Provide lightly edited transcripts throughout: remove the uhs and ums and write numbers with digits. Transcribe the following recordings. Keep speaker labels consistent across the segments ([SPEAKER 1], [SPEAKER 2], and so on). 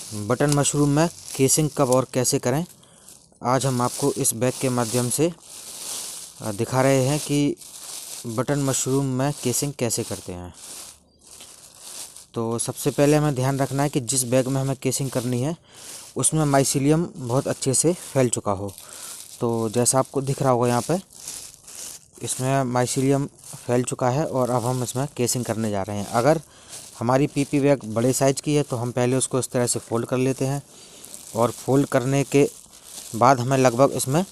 [SPEAKER 1] Button mushroom में casing कब और कैसे करें, आज हम आपको इस बैग के माध्यम से दिखा रहे हैं कि बटन मशरूम में केसिंग कैसे करते हैं। तो सबसे पहले हमें ध्यान रखना है कि जिस बैग में हमें केसिंग करनी है उसमें माइसीलियम बहुत अच्छे से फैल चुका हो। तो जैसा आपको दिख रहा होगा यहाँ पे, इसमें माइसीलियम फैल चुका है और अब हम इसमें केसिंग करने जा रहे हैं। अगर हमारी पीपी बैग बड़े साइज़ की है तो हम पहले उसको इस तरह से फोल्ड कर लेते हैं और फोल्ड करने के बाद हमें लगभग इसमें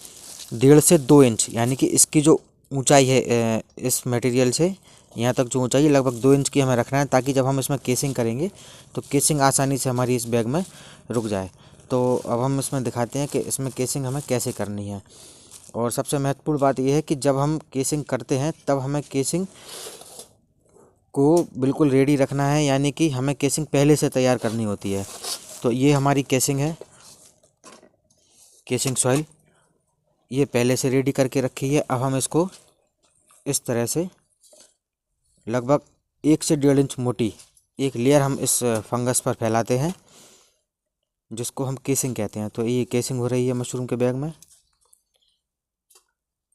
[SPEAKER 1] 1.5 से 2 इंच, यानी कि इसकी जो ऊंचाई है इस मटेरियल से यहाँ तक जो ऊंचाई है लगभग 2 इंच की हमें रखना है, ताकि जब हम इसमें केसिंग करेंगे तो केसिंग आसानी से हमारी इस बैग में रुक जाए। तो अब हम इसमें दिखाते हैं कि इसमें केसिंग हमें कैसे करनी है। और सबसे महत्वपूर्ण बात यह है कि जब हम केसिंग करते हैं तब हमें केसिंग को बिल्कुल रेडी रखना है, यानी कि हमें केसिंग पहले से तैयार करनी होती है। तो ये हमारी केसिंग है, केसिंग सॉइल ये पहले से रेडी करके रखी है। अब हम इसको इस तरह से लगभग 1 से 1.5 इंच मोटी एक लेयर हम इस फंगस पर फैलाते हैं, जिसको हम केसिंग कहते हैं। तो ये केसिंग हो रही है मशरूम के बैग में।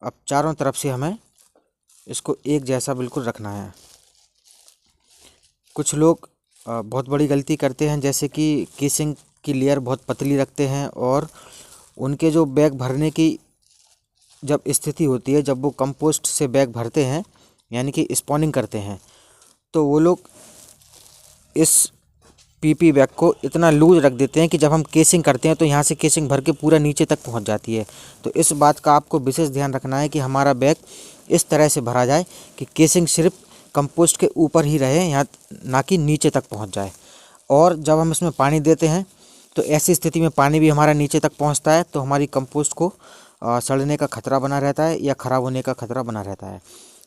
[SPEAKER 1] अब चारों तरफ से हमें इसको एक जैसा बिल्कुल रखना है। कुछ लोग बहुत बड़ी गलती करते हैं, जैसे कि केसिंग की लेयर बहुत पतली रखते हैं और उनके जो बैग भरने की जब स्थिति होती है, जब वो कंपोस्ट से बैग भरते हैं यानी कि स्पॉनिंग करते हैं, तो वो लोग इस पीपी बैग को इतना लूज रख देते हैं कि जब हम केसिंग करते हैं तो यहाँ से केसिंग भर के पूरा नीचे तक पहुँच जाती है। तो इस बात का आपको विशेष ध्यान रखना है कि हमारा बैग इस तरह से भरा जाए कि केसिंग सिर्फ कंपोस्ट के ऊपर ही रहे, यहाँ ना कि नीचे तक पहुँच जाए। और जब हम इसमें पानी देते हैं तो ऐसी स्थिति में पानी भी हमारा नीचे तक पहुँचता है, तो हमारी कंपोस्ट को सड़ने का खतरा बना रहता है या ख़राब होने का खतरा बना रहता है।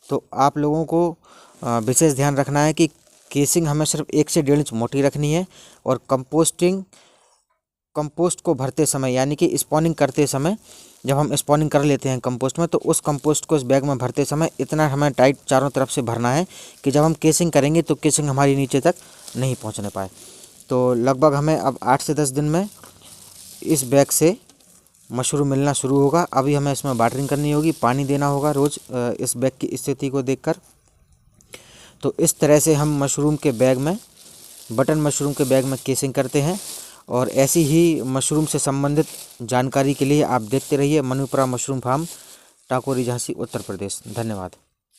[SPEAKER 1] तो आप लोगों को विशेष ध्यान रखना है कि केसिंग हमें सिर्फ 1 से 1.5 इंच मोटी रखनी है और कंपोस्ट को भरते समय यानी कि स्पॉनिंग करते समय, जब हम स्पॉनिंग कर लेते हैं कंपोस्ट में, तो उस कंपोस्ट को इस बैग में भरते समय इतना हमें टाइट चारों तरफ से भरना है कि जब हम केसिंग करेंगे तो केसिंग हमारी नीचे तक नहीं पहुंचने पाए। तो लगभग हमें अब 8 से 10 दिन में इस बैग से मशरूम मिलना शुरू होगा। अभी हमें इसमें वाटरिंग करनी होगी, पानी देना होगा रोज़ इस बैग की स्थिति को देखकर। तो इस तरह से हम मशरूम के बैग में, बटन मशरूम के बैग में केसिंग करते हैं। और ऐसी ही मशरूम से संबंधित जानकारी के लिए आप देखते रहिए मनुपुरा मशरूम फार्म, टाकोरी, झांसी, उत्तर प्रदेश। धन्यवाद।